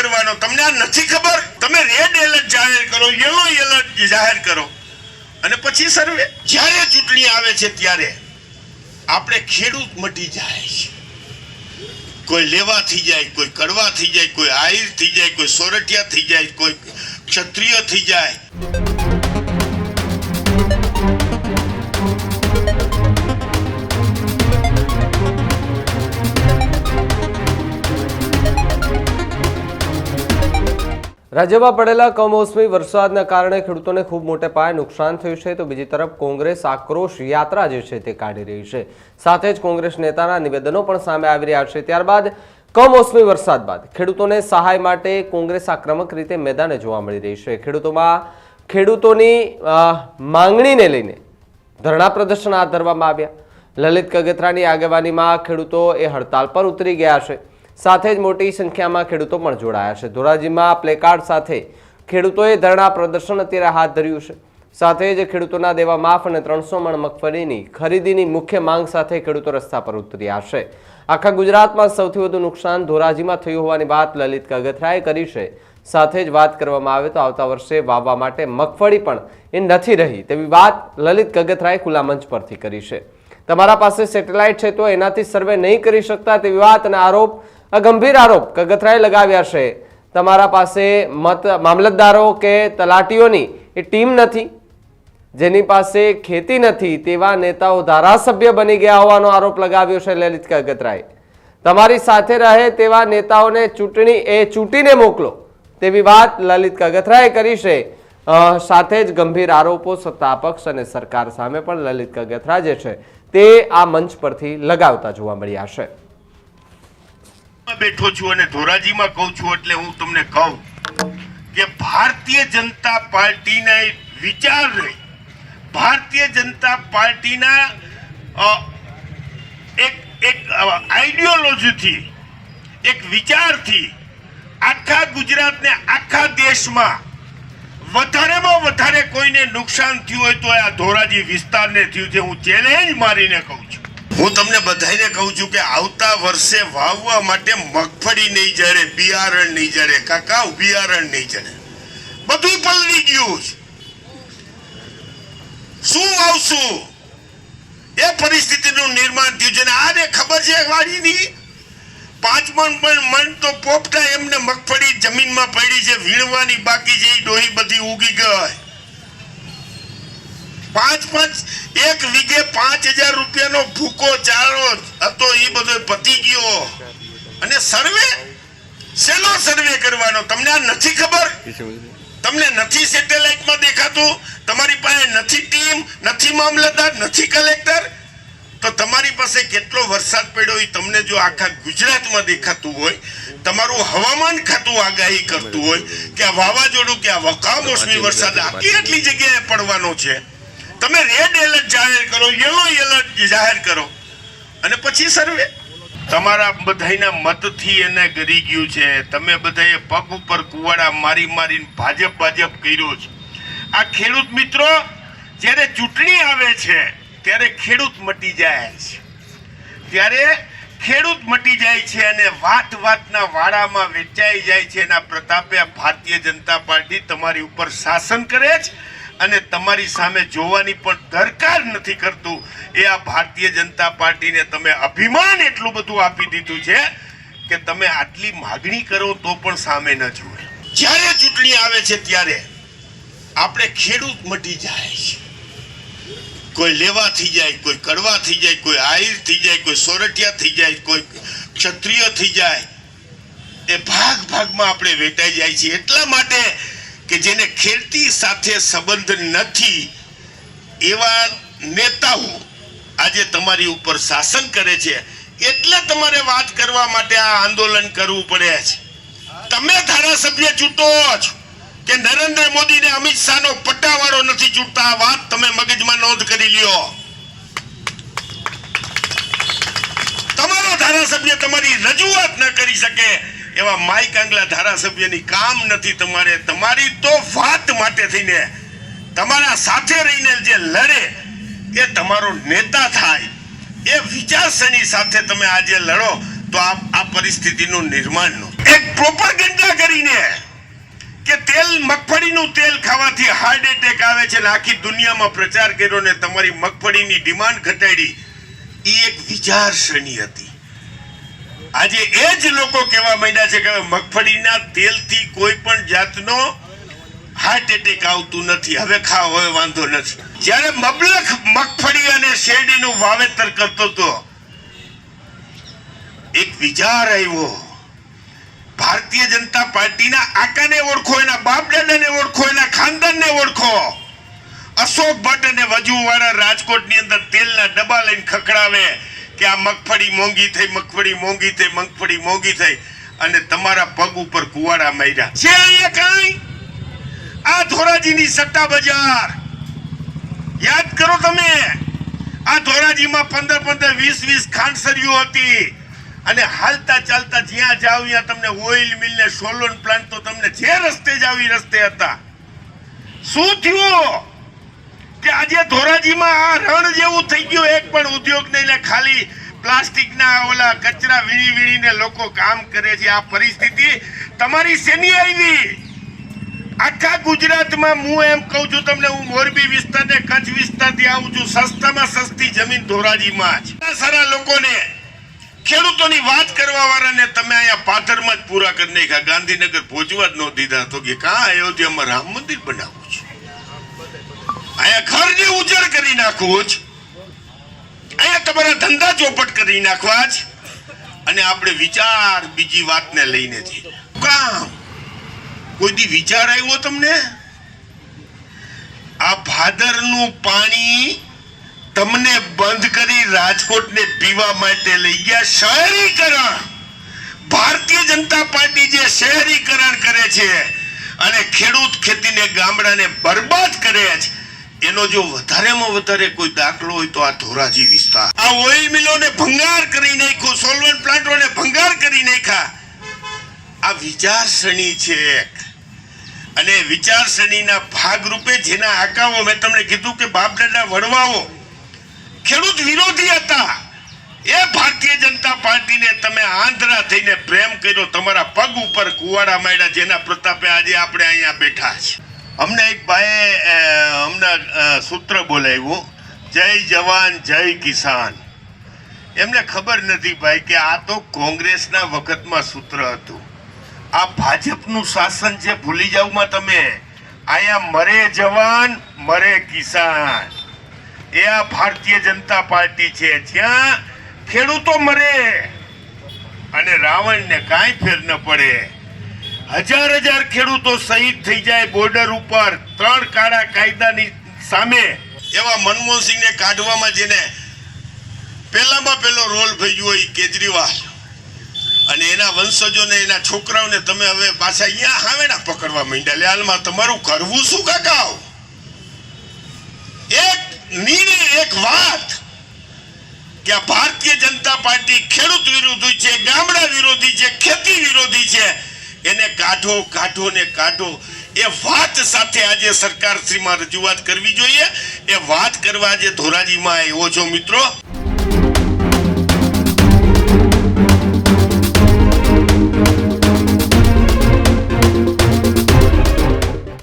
કરવાનો તમને આ નથી ખબર? તમે રેડ એલર્ટ જાહેર કરો, યલો એલર્ટ જાહેર કરો અને પછી સર્વે. જ્યારે ચૂંટણી આવે છે ત્યારે આપણે ખેડૂત મટી જાય છે. કોઈ લેવા થઈ જાય, કોઈ કડવા થઈ જાય, કોઈ આહિર થઈ જાય, કોઈ સોરઠિયા થઈ જાય, કોઈ ક્ષત્રિય થઈ જાય. રાજ્યમાં પડેલા કમોસમી વરસાદના કારણે ખેડૂતોને ખૂબ મોટા પાયે નુકસાન થયું છે, તો બીજી તરફ કોંગ્રેસ આક્રોશ યાત્રા જે છે તે કાઢી રહી છે. સાથે જ કોંગ્રેસ નેતાના નિવેદનો પણ સામે આવી રહ્યા છે. ત્યારબાદ કમોસમી વરસાદ બાદ ખેડૂતોને સહાય માટે કોંગ્રેસ આક્રમક રીતે મેદાને જોવા મળી રહી છે. ખેડૂતોની માંગણીને લઈને ધરણા પ્રદર્શન હાથ ધરવામાં આવ્યા. લલિત કગથરાની આગેવાનીમાં ખેડૂતો એ હડતાલ પર ઉતરી ગયા છે. સાથે જ મોટી સંખ્યામાં ખેડૂતો પણ જોડાયા છે. ધોરાજીમાં પ્લેકાર્ડ સાથે ખેડૂતોએ ધરણા પ્રદર્શન અત્યારે હાથ ધર્યું છે. સાથે જ ખેડૂતોના દેવા માફ અને 300 મણ મગફળીની ખરીદીની મુખ્ય માંગ સાથે ખેડૂતો રસ્તા પર ઉતર્યા છે. આખા ગુજરાતમાં સૌથી વધુ નુકસાન ધોરાજીમાં થયું હોવાની વાત લલિત કગથરાએ કરી છે. સાથે જ વાત કરવામાં આવે તો આવતા વર્ષે વાવવા માટે મગફળી પણ એ નથી રહી તેવી વાત લલિત કગથરાએ ખુલ્લા મંચ પરથી કરી છે. તમારા પાસે સેટેલાઇટ છે તો એનાથી સર્વે નહીં કરી શકતા તેવી વાત અને આરોપ, ગંભીર આરોપ કગથરાએ લગાવ્યા છે. તમારા પાસે મામલતદારો કે તલાટીઓની એ ટીમ નથી, જેની પાસે ખેતી નથી તેવા નેતાઓ ધારાસભ્ય બની ગયા હોવાનો આરોપ લગાવ્યો છે લલિત કગથરાએ. તમારી સાથે રહે તેવા નેતાઓને ચૂંટીને મોકલો તેવી વાત લલિત કગથરાએ કરી છે. સાથે જ ગંભીર આરોપો સત્તાપક્ષ અને સરકાર સામે પણ લલિત કગથરા જે છે તે આ મંચ પરથી લગાવતા જોવા મળ્યા છે. બેઠો છું અને ધોરાજીમાં કહું છું એટલે હું તમને કહું કે ભારતીય જનતા પાર્ટીના વિચાર નહીં, ભારતીય જનતા પાર્ટીના એક આઈડિયોલોજીથી, એક વિચારથી આખા ગુજરાતને, આખા દેશમાં વધારેમાં વધારે કોઈને નુકસાન થયું હોય તો આ ધોરાજી વિસ્તારને થયું છે. હું ચેલેન્જ મારીને કહું છું, હું તમને બધાને કહું છું કે આવતા વર્ષે વાવવા માટે મગફળી નહીં જડે, બિયારણ નહીં જડે, કાકા બિયારણ નહીં જડે, બધું પલળી ગયું છે. શું વાવશું એ પરિસ્થિતિનું નિર્માણ થયું છે. આને ખબર છે વાડીની 5 મણ તો પોપટા એમને મગફળી જમીનમાં પડી છે, વીણવાની બાકી છે, ડોહી બધી ઉગી ગઈ. 1 વીઘે 5000 રૂપિયાનો ભૂકો ચારો હતો, એ બધો પતી ગયો. અને સર્વે શેનો સર્વે કરવાનો? તમને આ નથી ખબર? તમને નથી સેટેલાઇટમાં દેખાતું? તમારી પાસે નથી ટીમ, નથી મામલતદાર, નથી કલેક્ટર? તો તમારી પાસે કેટલો વરસાદ પડ્યો એ તમને જો આખા ગુજરાતમાં દેખાતું હોય, તમારું હવામાન ખાતું આગાહી કરતું હોય કે આ વાવાઝોડું કે આ કમોસમી વરસાદ આટલી જગ્યાએ પડવાનો છે, તમે રેડ એલર્ટ જાહેર કરો, યલો એલર્ટ જાહેર કરો અને પછી સર્વે. તમારા બધાના મતથી એને ગરી ગયું છે. તમે બધાએ પગ ઉપર કુવાડા મારીને ભાજપ કર્યો છે. આ ખેડૂત મિત્રો, જ્યારે ચૂંટણી આવે છે ત્યારે ખેડૂત મટી જાય છે, ત્યારે ખેડૂત મટી જાય છે અને વાતના વાડામાં વેચાઈ જાય છે. એના પ્રતાપે ભારતીય જનતા પાર્ટી તમારી ઉપર શાસન કરે છે અને તમારી સામે જોવાની પણ દરકાર નથી કરતું. એ આ ભારતીય જનતા પાર્ટીને તમે અભિમાન એટલું બધું આપી દીધું છે કે તમે આટલી માગણી કરો તો પણ સામે ન જુએ. જ્યારે ચૂંટણી આવે છે ત્યારે આપણે ખેડૂત મટી જાય છે. કોઈ લેવા થઈ જાય, કોઈ કડવા થઈ જાય, કોઈ આહિર થઈ જાય, કોઈ સોરઠિયા થઈ જાય, કોઈ ક્ષત્રિય થઈ જાય. એ ભાગમાં આપણે વેટાઈ જાય છે. એટલા માટે કે જેને ખેતી સાથે સંબંધ નથી એવા નેતાઓ આજે તમારી ઉપર શાસન કરે છે. એટલે તમારે વાત કરવા માટે આ આંદોલન કરવું પડે છે. તમે ધારાસભ્ય ચૂંટો છો કે નરેન્દ્ર મોદી ને અમિત શાહ નો પટ્ટાવાળો નથી ચૂંટતા? આ વાત તમે મગજમાં નોંધ કરી લ્યો. તમારો ધારાસભ્ય તમારી રજૂઆત ન કરી શકે એવા માઈક આંગલા ધારાસભ્યની કામ નથી. તમારી તો વાત માટે થઈને તમારા સાથે રહીને જે લડે એ તમારો નેતા થાય. એ વિચારસરણી સાથે તમે આજે લડો તો આ પરિસ્થિતિનું નિર્માણ એક પ્રોપગેન્ડા કરીને કે તેલ મગફળીનું તેલ ખાવાથી હાર્ટ એટેક આવે છે ને આખી દુનિયામાં પ્રચાર કર્યો ને તમારી મગફળીની ડિમાન્ડ ઘટાડી, એ એક વિચારસરણી હતી. આજે એ જ લોકો કહેવા માંડ્યા છે કે મગફળીના તેલથી કોઈ પણ જાતનો હાર્ટ એટેક આવતું નથી, હવે ખાવ હવે વાંધો નથી. જ્યારે મબલખ મગફળી અને શેરડીનું વાવેતર કરતો હતો, એક વિચાર આવ્યો, ભારતીય જનતા પાર્ટીના આકાને ઓળખો, એના બાપ દાદાને ઓળખો, એના ખાનદાનને ઓળખો. અશોક ભટ્ટ અને વજુવાળા રાજકોટની અંદર તેલના ડબ્બા લઈને ખખડાવે કે આ મગફળી મોંઘી થઈ, મગફળી મોંઘી થઈ, મગફળી મોંઘી થઈ, અને તમારા પગ ઉપર કુવાડા માર્યા છે. અહીંયા કાંઈ આ ધોરાજીની સટ્ટા બજાર યાદ કરો તમે. આ ધોરાજીમાં 15-15, 20-20 ખાંડસરીઓ હતી, અને હાલતા ચાલતા જ્યાં જાવ ત્યાં તમને ઓઇલ મિલ ને સોલર પ્લાન્ટ તો તમને જે રસ્તે જાવ એ રસ્તે હતા. શું થયું કે આજે ધોરાજીમાં આ રણ જેવું થઈ ગયું, એક પણ ઉદ્યોગ નહીં, ને ખાલી પ્લાસ્ટિકના ઓલા કચરા વીણીને લોકો કામ કરે છે. આ પરિસ્થિતિ તમારી શેની આવી? આખા ગુજરાતમાં હું એમ કહું છું તમને, હું મોરબી વિસ્તાર ને કચ્છ વિસ્તારથી આવું છું, સસ્તામાં સસ્તી જમીન ધોરાજીમાં જ. સારા લોકોને, ખેડૂતોની વાત કરવા વાળાને તમે અહીંયા પાથરમાં જ પૂરા કરી નાખ્યા. ગાંધીનગર પહોંચવા જ ન દીધા, તો કે કાં અયોધ્યામાં રામ મંદિર બનાવવું છે, અહીંયા ઘરને ઉજળ કરી નાખવું છે, અહીંયા તમારા ધંધા ચોપટ કરી નાખવા જ, અને આપણે વિચાર બીજી વાતને લઈને જઈએ. કામ કોઈ દી વિચાર આવ્યો તમને? આ ભાદરનું પાણી તમને બંધ કરી રાજકોટને પીવા માટે લઈ ગયા. શહેરીકરણ, ભારતીય જનતા પાર્ટી જે શહેરીકરણ કરે છે અને ખેડૂત ખેતીને ગામડાને બરબાદ કરે છે, એનો જો વધારેમાં વધારે કોઈ દાખલો હોય તો આ ધોરાજી વિસ્તાર. આ ઓઇલ મિલોને ભંગાર કરી નાખ્યો, સોલવન્ટ પ્લાન્ટોને ભંગાર કરી નાખ્યા. આ વિચારસરણી છે, અને વિચારસરણીના ભાગરૂપે જેના આકાઓ મેં તમને કીધું કે બાપ દાદા વડવાઓ ખેડૂત વિરોધી હતા, એ ભારતીય જનતા પાર્ટીને તમે આંધળા થઈને પ્રેમ કર્યો, તમારા પગ ઉપર કુવાડા માંડ્યા, જેના પ્રતાપે આજે આપણે અહીંયા બેઠા છે. અમને એક ભાઈએ હમણાં સૂત્ર બોલાવ્યું, જય જવાન જય કિસાન. એમને ખબર નથી ભાઈ કે આ તો કોંગ્રેસના વખતમાં સૂત્ર હતું. આ ભાજપનું શાસન છે, ભૂલી જાવમાં તમે. અહીંયા મરે જવાન મરે કિસાન, એ આ ભારતીય જનતા પાર્ટી છે, જ્યાં ખેડૂતો મરે અને રાવણને કાંઈ ફેર ન પડે. હજાર ખેડૂતો શહીદ થઈ જાય બોર્ડર ઉપર 3 કાળા કાયદાની સામે. એવા મનમોહનસિંહને કાઢવામાં જેને પહેલામાં પહેલો રોલ ભજવ્યો હોય કેજરીવાલ, અને એના વંશજોને, એના છોકરાઓને તમે હવે પાછા અહીંયા હાવેડા પકડવા માંડ્યા. હાલમાં તમારું કરવું શું કાકા? એક નિર્ણય, એક વાત કે આ ભારતીય જનતા પાર્ટી ખેડૂત વિરોધી છે, ગામડા વિરોધી છે, ખેતી વિરોધી છે, એને કાઢો ને કાઢો. એ વાત સાથે આજે સરકારશ્રીમાં રજૂઆત કરવી જોઈએ. એ વાત કરવા આજે ધોરાજીમાં આવ્યો છો મિત્રો.